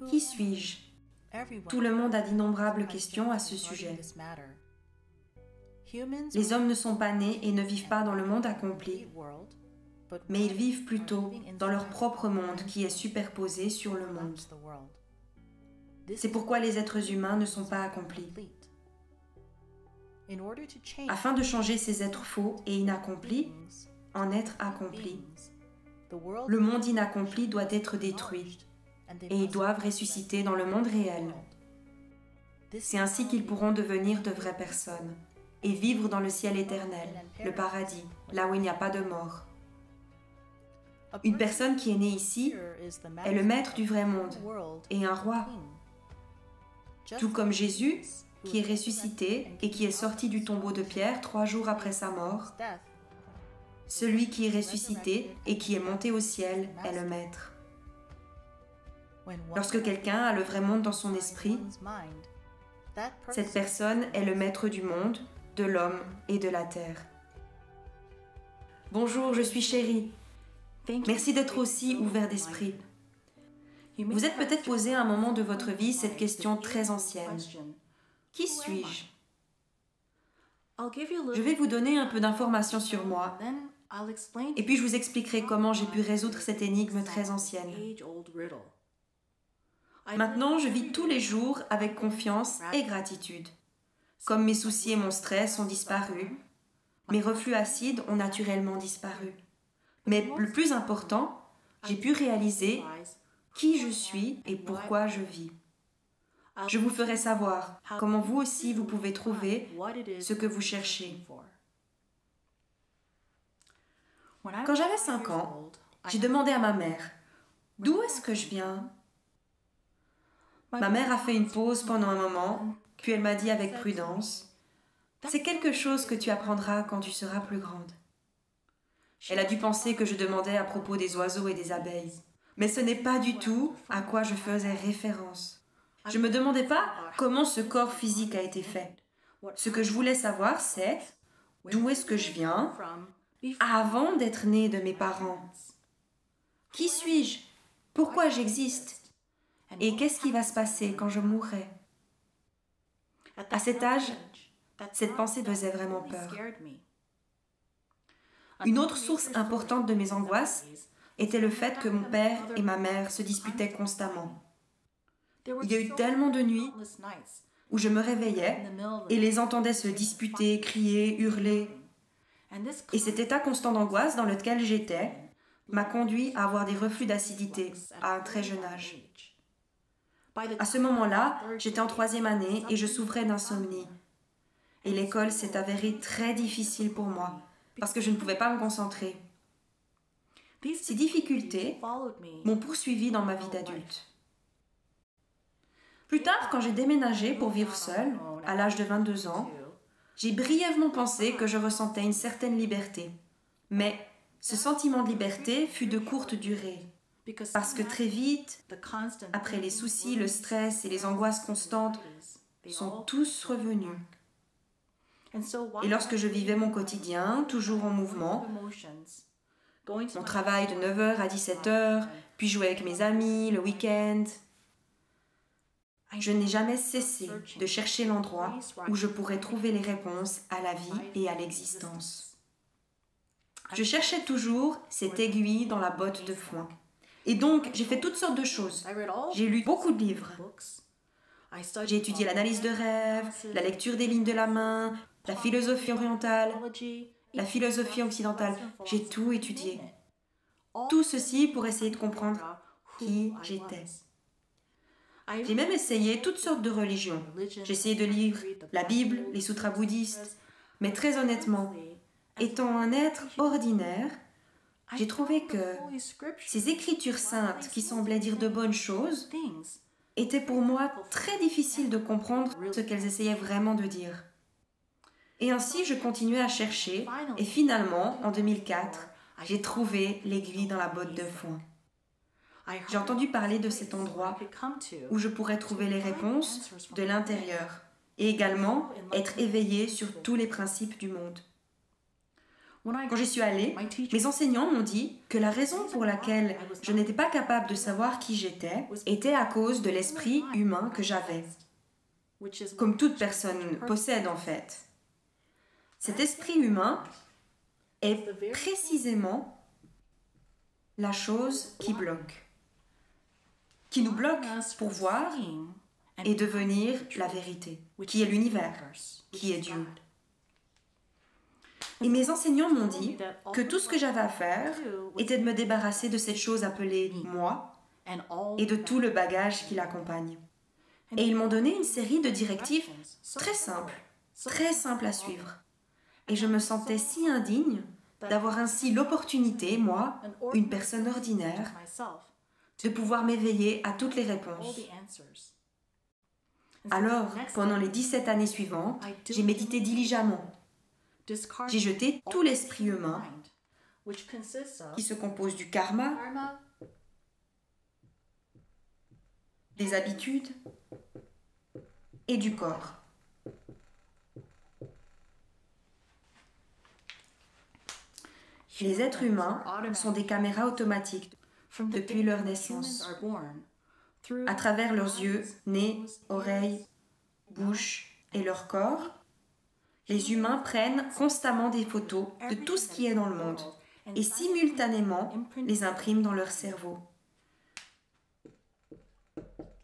Qui suis-je? Tout le monde a d'innombrables questions à ce sujet. Les hommes ne sont pas nés et ne vivent pas dans le monde accompli, mais ils vivent plutôt dans leur propre monde qui est superposé sur le monde. C'est pourquoi les êtres humains ne sont pas accomplis. Afin de changer ces êtres faux et inaccomplis en êtres accomplis, le monde inaccompli doit être détruit et ils doivent ressusciter dans le monde réel. C'est ainsi qu'ils pourront devenir de vraies personnes et vivre dans le ciel éternel, le paradis, là où il n'y a pas de mort. Une personne qui est née ici est le maître du vrai monde et un roi. Tout comme Jésus, qui est ressuscité et qui est sorti du tombeau de Pierre 3 jours après sa mort, celui qui est ressuscité et qui est monté au ciel est le maître. Lorsque quelqu'un a le vrai monde dans son esprit, cette personne est le maître du monde, de l'homme et de la terre. Bonjour, je suis Chérie. Merci d'être aussi ouvert d'esprit. Vous êtes peut-être posé à un moment de votre vie cette question très ancienne. Qui suis-je? Je vais vous donner un peu d'informations sur moi, et puis je vous expliquerai comment j'ai pu résoudre cette énigme très ancienne. Maintenant, je vis tous les jours avec confiance et gratitude. Comme mes soucis et mon stress ont disparu, mes reflux acides ont naturellement disparu. Mais le plus important, j'ai pu réaliser qui je suis et pourquoi je vis. Je vous ferai savoir comment vous aussi vous pouvez trouver ce que vous cherchez. Quand j'avais 5 ans, j'ai demandé à ma mère « D'où est-ce que je viens ?» Ma mère a fait une pause pendant un moment, puis elle m'a dit avec prudence « C'est quelque chose que tu apprendras quand tu seras plus grande. » Elle a dû penser que je demandais à propos des oiseaux et des abeilles. Mais ce n'est pas du tout à quoi je faisais référence. Je ne me demandais pas comment ce corps physique a été fait. Ce que je voulais savoir, c'est d'où est-ce que je viens avant d'être née de mes parents. Qui suis-je? Pourquoi j'existe? Et qu'est-ce qui va se passer quand je mourrai? À cet âge, cette pensée faisait vraiment peur. Une autre source importante de mes angoisses était le fait que mon père et ma mère se disputaient constamment. Il y a eu tellement de nuits où je me réveillais et les entendais se disputer, crier, hurler. Et cet état constant d'angoisse dans lequel j'étais m'a conduit à avoir des reflux d'acidité à un très jeune âge. À ce moment-là, j'étais en 3e année et je souffrais d'insomnie. Et l'école s'est avérée très difficile pour moi parce que je ne pouvais pas me concentrer. Ces difficultés m'ont poursuivi dans ma vie d'adulte. Plus tard, quand j'ai déménagé pour vivre seule, à l'âge de 22 ans, j'ai brièvement pensé que je ressentais une certaine liberté. Mais ce sentiment de liberté fut de courte durée. Parce que très vite, après les soucis, le stress et les angoisses constantes, sont tous revenus. Et lorsque je vivais mon quotidien, toujours en mouvement, mon travail de 9h à 17h, puis jouer avec mes amis, le week-end, je n'ai jamais cessé de chercher l'endroit où je pourrais trouver les réponses à la vie et à l'existence. Je cherchais toujours cette aiguille dans la botte de foin. Et donc, j'ai fait toutes sortes de choses. J'ai lu beaucoup de livres. J'ai étudié l'analyse de rêves, la lecture des lignes de la main, la philosophie orientale, la philosophie occidentale. J'ai tout étudié. Tout ceci pour essayer de comprendre qui j'étais. J'ai même essayé toutes sortes de religions. J'ai essayé de lire la Bible, les sutras bouddhistes. Mais très honnêtement, étant un être ordinaire, j'ai trouvé que ces écritures saintes qui semblaient dire de bonnes choses étaient pour moi très difficiles de comprendre ce qu'elles essayaient vraiment de dire. Et ainsi, je continuais à chercher et finalement, en 2004, j'ai trouvé l'aiguille dans la botte de foin. J'ai entendu parler de cet endroit où je pourrais trouver les réponses de l'intérieur et également être éveillé sur tous les principes du monde. Quand j'y suis allée, mes enseignants m'ont dit que la raison pour laquelle je n'étais pas capable de savoir qui j'étais était à cause de l'esprit humain que j'avais, comme toute personne possède en fait. Cet esprit humain est précisément la chose qui bloque, qui nous bloque pour voir et devenir la vérité, qui est l'univers, qui est Dieu. Et mes enseignants m'ont dit que tout ce que j'avais à faire était de me débarrasser de cette chose appelée moi et de tout le bagage qui l'accompagne. Et ils m'ont donné une série de directives très simples à suivre. Et je me sentais si indigne d'avoir ainsi l'opportunité, moi, une personne ordinaire, de pouvoir m'éveiller à toutes les réponses. Alors, pendant les 17 années suivantes, j'ai médité diligemment. J'ai jeté tout l'esprit humain qui se compose du karma, des habitudes et du corps. Les êtres humains sont des caméras automatiques depuis leur naissance. À travers leurs yeux, nez, oreilles, bouche et leur corps, les humains prennent constamment des photos de tout ce qui est dans le monde et simultanément les impriment dans leur cerveau.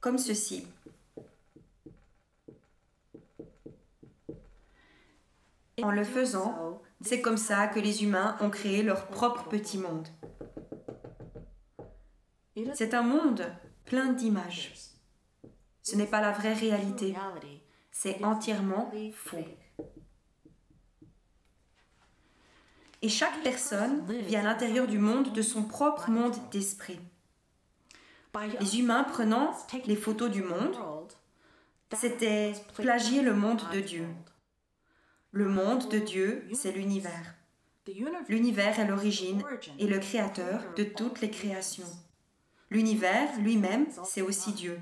Comme ceci. En le faisant, c'est comme ça que les humains ont créé leur propre petit monde. C'est un monde plein d'images. Ce n'est pas la vraie réalité. C'est entièrement faux. Et chaque personne vit à l'intérieur du monde de son propre monde d'esprit. Les humains prenant les photos du monde, c'était plagier le monde de Dieu. Le monde de Dieu, c'est l'univers. L'univers est l'origine et le créateur de toutes les créations. L'univers lui-même, c'est aussi Dieu.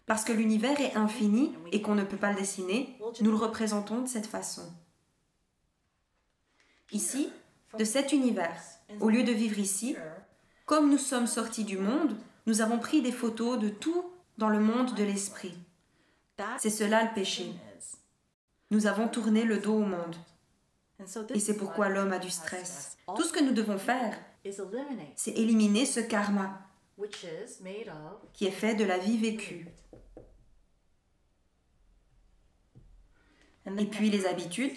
Parce que l'univers est infini et qu'on ne peut pas le dessiner, nous le représentons de cette façon. Ici, de cet univers, au lieu de vivre ici, comme nous sommes sortis du monde, nous avons pris des photos de tout dans le monde de l'esprit. C'est cela le péché. Nous avons tourné le dos au monde. Et c'est pourquoi l'homme a du stress. Tout ce que nous devons faire, c'est éliminer ce karma qui est fait de la vie vécue. Et puis les habitudes.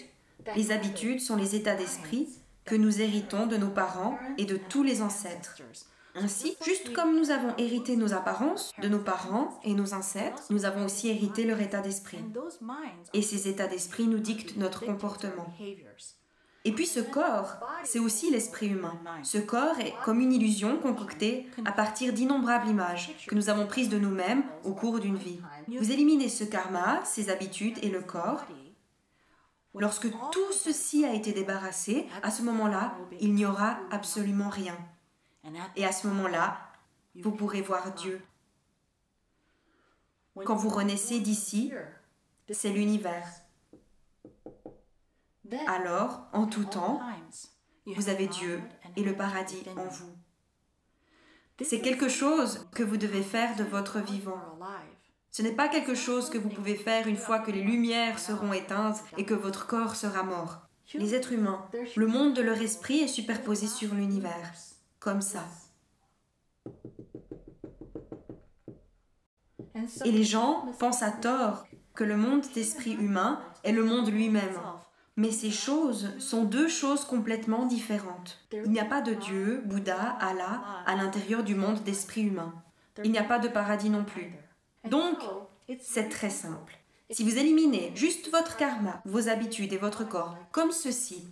Les habitudes sont les états d'esprit que nous héritons de nos parents et de tous les ancêtres. Ainsi, juste comme nous avons hérité nos apparences de nos parents et nos ancêtres, nous avons aussi hérité leur état d'esprit. Et ces états d'esprit nous dictent notre comportement. Et puis ce corps, c'est aussi l'esprit humain. Ce corps est comme une illusion concoctée à partir d'innombrables images que nous avons prises de nous-mêmes au cours d'une vie. Vous éliminez ce karma, ces habitudes et le corps. Lorsque tout ceci a été débarrassé, à ce moment-là, il n'y aura absolument rien. Et à ce moment-là, vous pourrez voir Dieu. Quand vous renaissez d'ici, c'est l'univers. Alors, en tout temps, vous avez Dieu et le paradis en vous. C'est quelque chose que vous devez faire de votre vivant. Ce n'est pas quelque chose que vous pouvez faire une fois que les lumières seront éteintes et que votre corps sera mort. Les êtres humains, le monde de leur esprit est superposé sur l'univers, comme ça. Et les gens pensent à tort que le monde d'esprit humain est le monde lui-même. Mais ces choses sont deux choses complètement différentes. Il n'y a pas de Dieu, Bouddha, Allah à l'intérieur du monde d'esprit humain. Il n'y a pas de paradis non plus. Donc, c'est très simple. Si vous éliminez juste votre karma, vos habitudes et votre corps, comme ceci,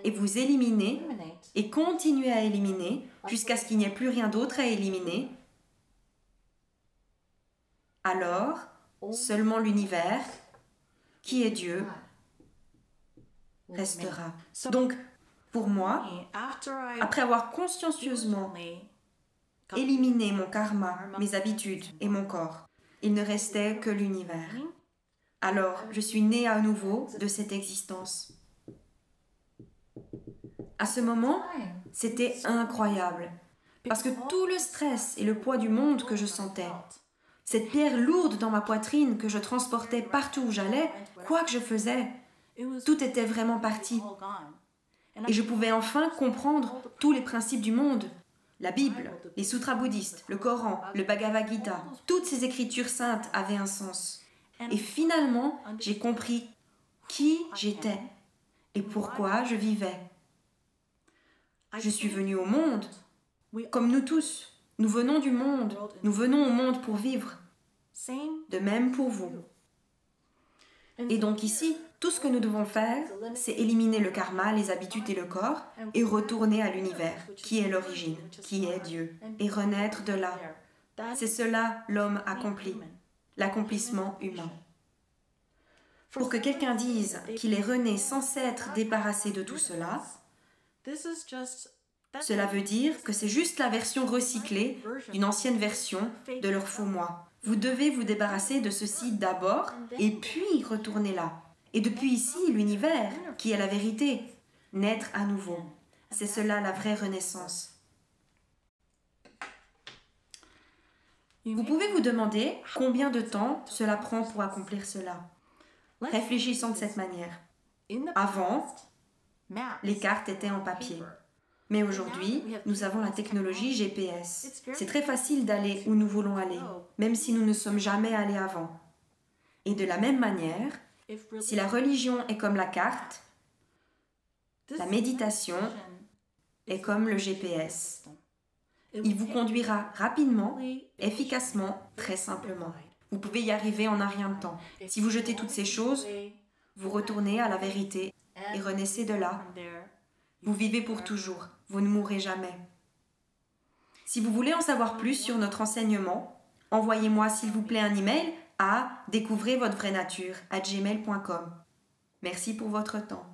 et vous éliminez et continuez à éliminer jusqu'à ce qu'il n'y ait plus rien d'autre à éliminer, alors seulement l'univers, qui est Dieu, restera. Donc, pour moi, après avoir consciencieusement éliminé mon karma, mes habitudes et mon corps, il ne restait que l'univers. Alors, je suis née à nouveau de cette existence. À ce moment, c'était incroyable, parce que tout le stress et le poids du monde que je sentais, cette pierre lourde dans ma poitrine que je transportais partout où j'allais, quoi que je faisais, tout était vraiment parti. Et je pouvais enfin comprendre tous les principes du monde. La Bible, les sutras bouddhistes, le Coran, le Bhagavad Gita, toutes ces écritures saintes avaient un sens. Et finalement, j'ai compris qui j'étais et pourquoi je vivais. Je suis venue au monde, comme nous tous. Nous venons du monde, nous venons au monde pour vivre. De même pour vous. Et donc ici, tout ce que nous devons faire, c'est éliminer le karma, les habitudes et le corps, et retourner à l'univers, qui est l'origine, qui est Dieu, et renaître de là. C'est cela l'homme accompli, l'accomplissement humain. Pour que quelqu'un dise qu'il est rené sans s'être débarrassé de tout cela, cela veut dire que c'est juste la version recyclée d'une ancienne version de leur faux moi. Vous devez vous débarrasser de ceci d'abord et puis retourner là. Et depuis ici, l'univers, qui est la vérité, naître à nouveau. C'est cela la vraie renaissance. Vous pouvez vous demander combien de temps cela prend pour accomplir cela. Réfléchissons de cette manière. Avant, les cartes étaient en papier. Mais aujourd'hui, nous avons la technologie GPS. C'est très facile d'aller où nous voulons aller, même si nous ne sommes jamais allés avant. Et de la même manière, si la religion est comme la carte, la méditation est comme le GPS. Il vous conduira rapidement, efficacement, très simplement. Vous pouvez y arriver en un rien de temps. Si vous jetez toutes ces choses, vous retournez à la vérité et renaissez de là. Vous vivez pour toujours, vous ne mourrez jamais. Si vous voulez en savoir plus sur notre enseignement, envoyez-moi s'il vous plaît un email à découvrezvotrevrainenature@gmail.com. Merci pour votre temps.